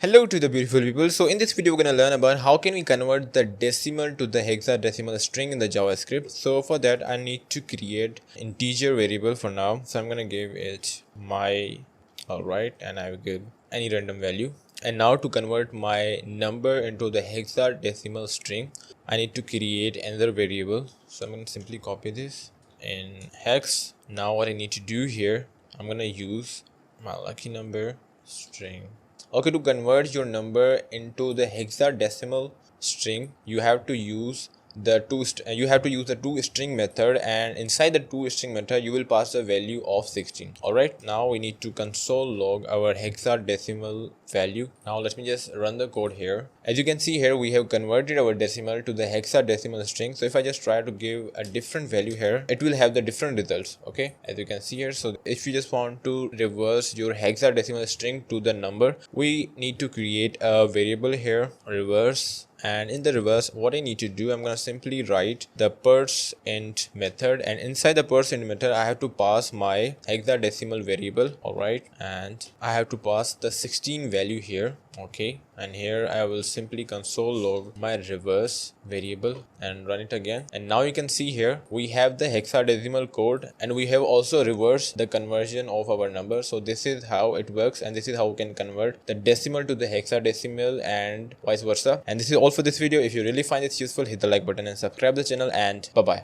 Hello to the beautiful people. So in this video we're going to learn about how can we convert the decimal to the hexadecimal string in the JavaScript. So for that I need to create integer variable for now. So I'm going to give it my alright, and I will give any random value. And now to convert my number into the hexadecimal string, I need to create another variable. So I'm going to simply copy this in hex. Now what I need to do here, I'm going to use my lucky number string. Okay, to convert your number into the hexadecimal string, you have to use the two string method, and inside the two string method you will pass the value of 16. Alright, now we need to console log our hexadecimal value. Now let me just run the code here. As you can see here, we have converted our decimal to the hexadecimal string. So if I just try to give a different value here, it will have the different results. Okay, as you can see here. So if you just want to reverse your hexadecimal string to the number, we need to create a variable here, reverse. And in the reverse, what I need to do, I'm going to simply write the %int method, and inside the %int method I have to pass my hexadecimal variable. Alright, and I have to pass the 16 value here. Okay, and here I will simply console log my reverse variable and run it again. And now you can see here we have the hexadecimal code, and we have also reversed the conversion of our number. So this is how it works, and this is how we can convert the decimal to the hexadecimal and vice versa. And this is all for this video. If you really find this useful, hit the like button and subscribe the channel, and bye bye.